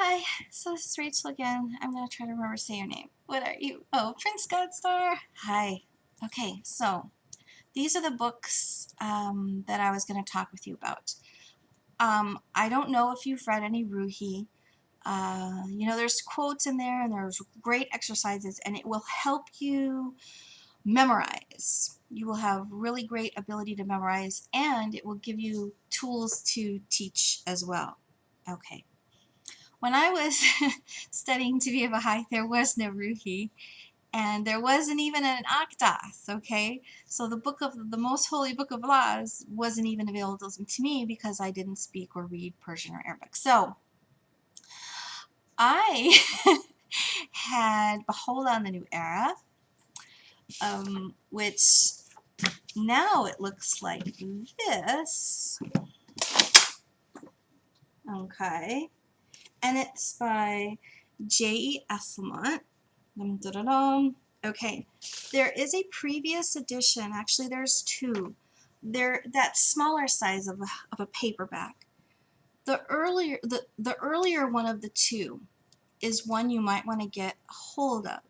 Hi, so this is Rachel again. I'm going to try to remember to say your name. What are you? Oh, Prince Godstar. Hi. Okay, so these are the books that I was going to talk with you about. I don't know if you've read any Ruhi. There's quotes in there and there's great exercises and it will help you memorize. You will have really great ability to memorize and it will give you tools to teach as well. Okay. When I was studying to be a Baha'i, there was no Ruhi, and there wasn't even an Akdas, okay? So the most holy book of laws wasn't even available to me because I didn't speak or read Persian or Arabic. So I had Baha'u'llah in the New Era, which now it looks like this, okay? And it's by J.E. Esselmont. Okay, there is a previous edition. Actually, there's two. They're that smaller size of a paperback. The earlier one of the two is one you might want to get a hold of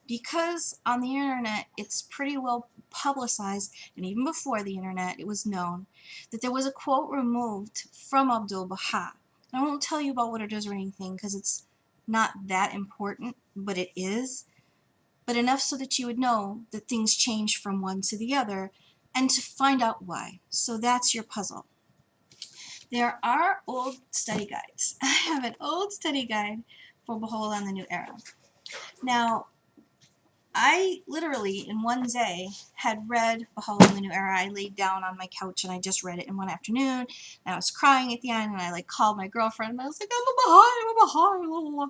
because on the internet it's pretty well publicized, and even before the internet it was known that there was a quote removed from Abdu'l-Baha. I won't tell you about what it is or anything because it's not that important, but it is. But enough so that you would know that things change from one to the other and to find out why. So that's your puzzle. There are old study guides. I have an old study guide for Baha'u'llah in the New Era. Now, I literally, in one day, had read Baha'u'llah in the New Era. I laid down on my couch and I just read it in one afternoon. And I was crying at the end, and I called my girlfriend and I was like, I'm a Baha'i, blah, blah, blah.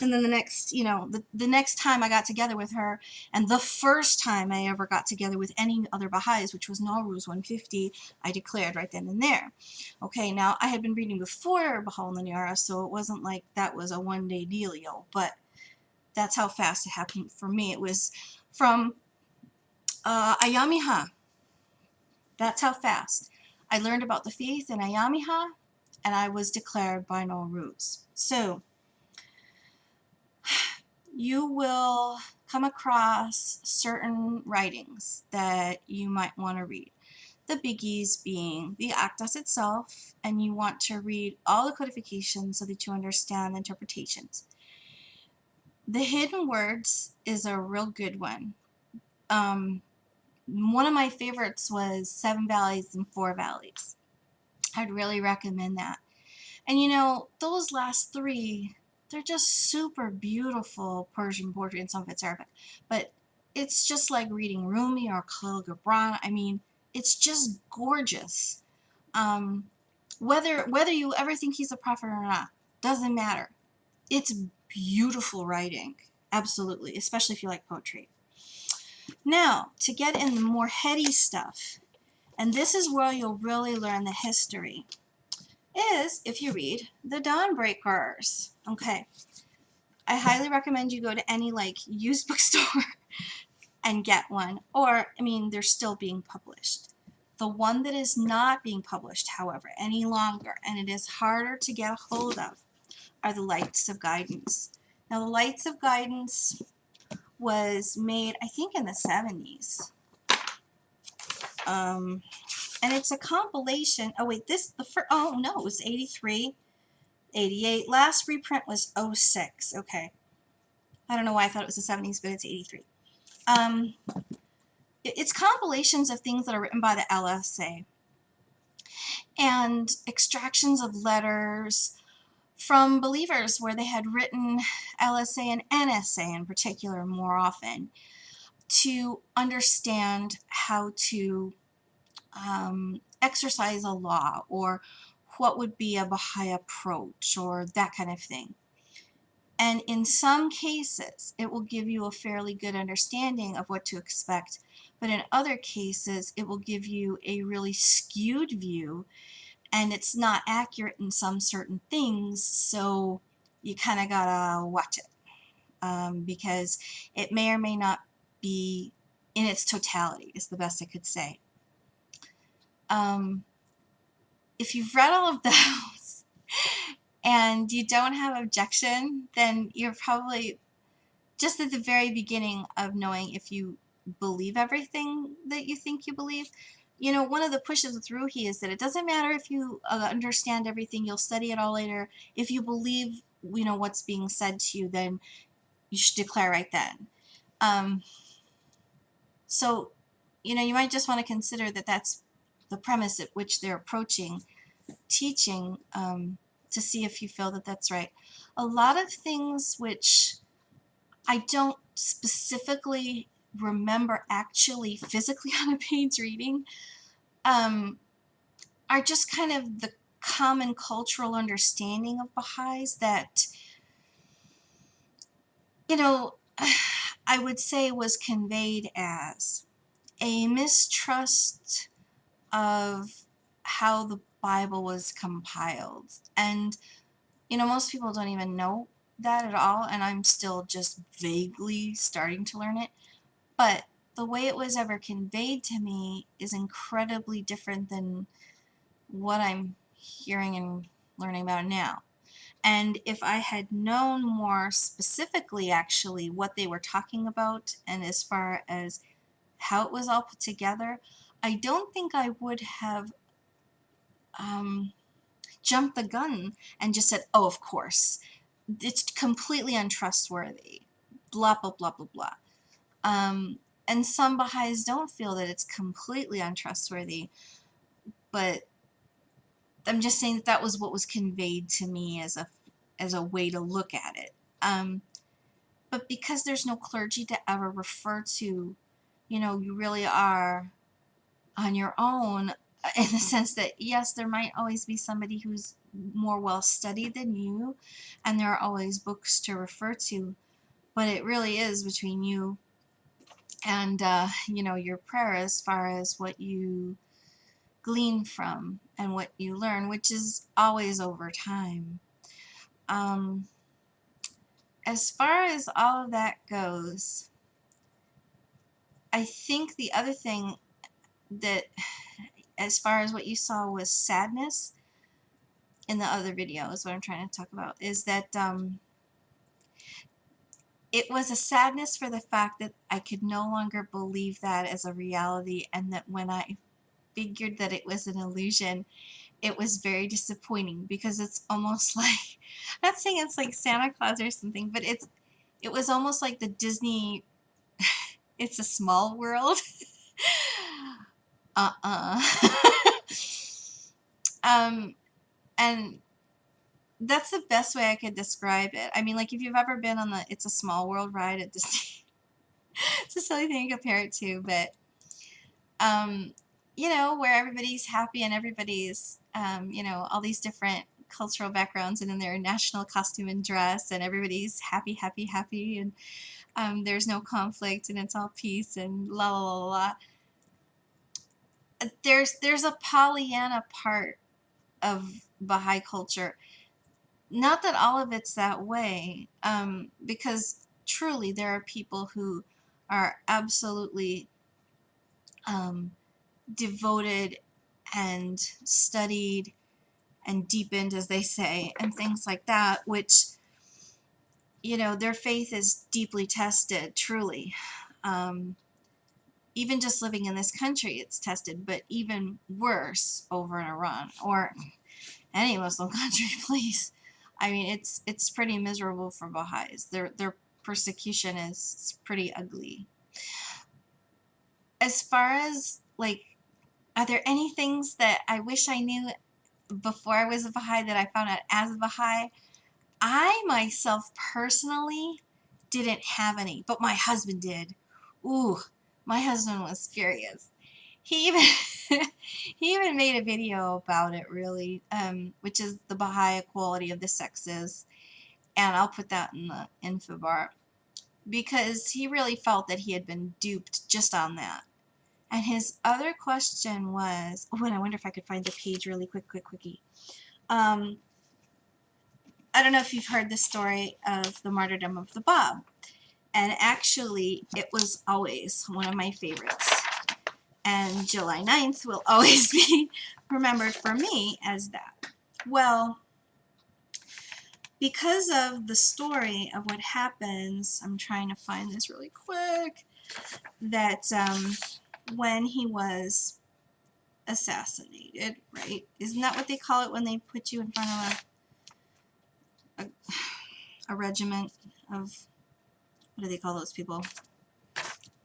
And then the next, the next time I got together with her, and the first time I ever got together with any other Baha'is, which was Nowruz 150, I declared right then and there. Okay, now I had been reading before Baha'u'llah in the New Era, so it wasn't like that was a one-day dealio, but that's how fast it happened for me. It was from Ayamiha. That's how fast. I learned about the faith in Ayamiha, and I was declared by Nowruz. So, you will come across certain writings that you might want to read. The biggies being the Akdas itself, and you want to read all the codifications so that you understand the interpretations. The hidden words is a real good one. One of my favorites was 7 Valleys and 4 Valleys. I'd really recommend that. And those last three, they're just super beautiful Persian poetry, and some of it's Arabic. But it's just like reading Rumi or Khalil Gibran. I mean, it's just gorgeous. Whether you ever think he's a prophet or not, doesn't matter. It's beautiful writing, absolutely, especially if you like poetry. Now, to get in the more heady stuff, and this is where you'll really learn the history, is if you read the Dawnbreakers. Okay, I highly recommend you go to any used bookstore and get one, or, they're still being published. The one that is not being published, however, any longer, and it is harder to get a hold of, are the Lights of Guidance. Now, the Lights of Guidance was made, I think, in the 70s. And it's a compilation. Oh, wait, oh, no, it was 83, 88. Last reprint was 06. Okay. I don't know why I thought it was the 70s, but it's 83. It's compilations of things that are written by the LSA and extractions of letters from believers where they had written LSA and NSA in particular more often to understand how to exercise a law, or what would be a Baha'i approach, or that kind of thing. And in some cases, it will give you a fairly good understanding of what to expect, but in other cases, it will give you a really skewed view, and it's not accurate in some certain things, so you kind of gotta watch it, because it may or may not be in its totality, is the best I could say. If you've read all of those and you don't have objection, then you're probably just at the very beginning of knowing if you believe everything that you think you believe. You know, one of the pushes with Ruhi is that it doesn't matter if you understand everything, you'll study it all later. If you believe, you know, what's being said to you, then you should declare right then. So, you know, you might just want to consider that that's the premise at which they're approaching teaching, to see if you feel that that's right. A lot of things which I don't specifically remember actually physically on a page reading, are just kind of the common cultural understanding of Baha'is that, you know, I would say was conveyed as a mistrust of how the Bible was compiled. And, you know, most people don't even know that at all, and I'm still just vaguely starting to learn it. But the way it was ever conveyed to me is incredibly different than what I'm hearing and learning about now. And if I had known more specifically actually what they were talking about and as far as how it was all put together, I don't think I would have jumped the gun and just said, oh, of course, it's completely untrustworthy, blah, blah, blah, blah, blah. And some Baha'is don't feel that it's completely untrustworthy, but I'm just saying that that was what was conveyed to me as a way to look at it. But because there's no clergy to ever refer to, you know, you really are on your own in the sense that, yes, there might always be somebody who's more well studied than you, and there are always books to refer to, but it really is between you and, you know, your prayer as far as what you glean from and what you learn, which is always over time. As far as all of that goes, I think the other thing that, as far as what you saw was sadness in the other video is what I'm trying to talk about, is that it was a sadness for the fact that I could no longer believe that as a reality, and that when I figured that it was an illusion, it was very disappointing, because it's almost like, I'm not saying it's like Santa Claus or something, but it was almost like the Disney It's a Small World. And that's the best way I could describe it. I mean, like, if you've ever been on the It's a Small World ride at Disney, it's a silly thing to compare it to, but you know, where everybody's happy and everybody's, you know, all these different cultural backgrounds and in their national costume and dress, and everybody's happy, happy, happy, and there's no conflict and it's all peace and la la la la. There's a Pollyanna part of Baha'i culture. Not that all of it's that way, because truly there are people who are absolutely devoted and studied and deepened, as they say, and things like that, which, you know, their faith is deeply tested, truly. Even just living in this country, it's tested, but even worse over in Iran or any Muslim country, please. I mean, it's pretty miserable for Baha'is. Their persecution is pretty ugly. As far as, like, are there any things that I wish I knew before I was a Baha'i that I found out as a Baha'i? I myself personally didn't have any, but my husband did. Ooh, my husband was furious. He even he even made a video about it, really, which is the Baha'i equality of the sexes, and I'll put that in the info bar, because he really felt that he had been duped just on that. And his other question was, oh, and I wonder if I could find the page really quickie. I don't know if you've heard the story of the martyrdom of the Bab, and actually it was always one of my favorites. And July 9th will always be remembered for me as that. Well, because of the story of what happens, I'm trying to find this really quick, that when he was assassinated, right? Isn't that what they call it when they put you in front of a regiment of, what do they call those people?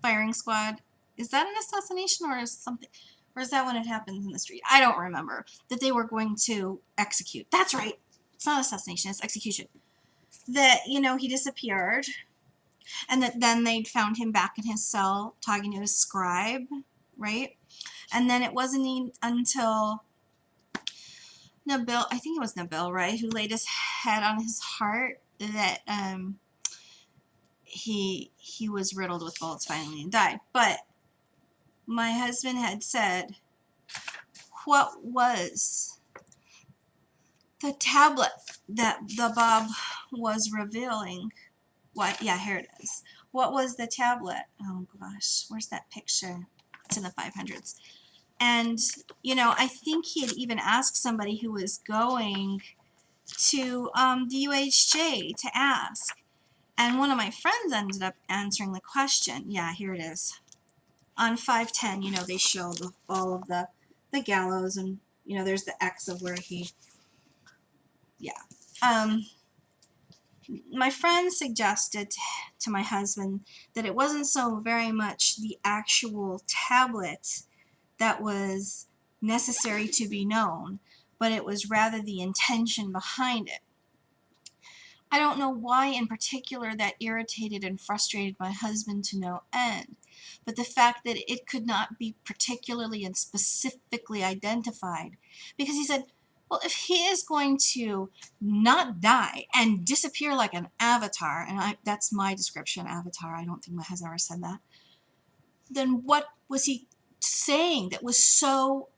Firing squad. Is that an assassination or is something, or is that when it happens in the street? I don't remember. That they were going to execute. That's right. It's not assassination, it's execution. That, you know, he disappeared, and that then they'd found him back in his cell talking to his scribe, right? And then it wasn't until Nabil, I think it was Nabil, right, who laid his head on his heart, that he was riddled with bullets finally and died. But my husband had said, what was the tablet that the Bab was revealing? What? Yeah, here it is. What was the tablet? Oh gosh, where's that picture? It's in the 500s. And, you know, I think he had even asked somebody who was going to the UHJ to ask. And one of my friends ended up answering the question. Yeah, here it is. On 510, you know, they show all of the gallows, and, you know, there's the X of where he, yeah. My friend suggested to my husband that it wasn't so very much the actual tablet that was necessary to be known, but it was rather the intention behind it. I don't know why in particular that irritated and frustrated my husband to no end, but the fact that it could not be particularly and specifically identified, because he said, well, if he is going to not die and disappear like an avatar, and that's my description, avatar, I don't think my husband ever said that, then what was he saying that was so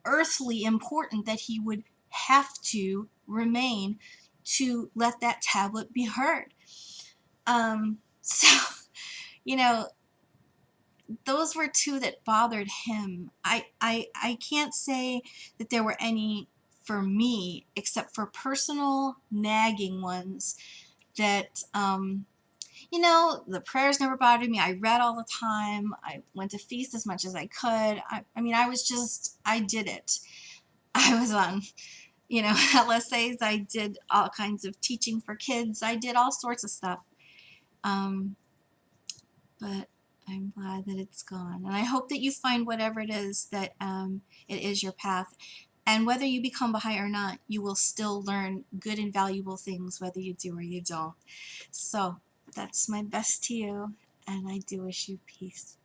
earthly important that he would have to remain to let that tablet be heard? So, you know, those were two that bothered him. I can't say that there were any for me, except for personal nagging ones that, you know, the prayers never bothered me. I read all the time. I went to feast as much as I could. I mean, I did it. I was on, you know, LSAs. I did all kinds of teaching for kids. I did all sorts of stuff. But I'm glad that it's gone. And I hope that you find whatever it is that it is your path. And whether you become Baha'i or not, you will still learn good and valuable things, whether you do or you don't. So that's my best to you, and I do wish you peace.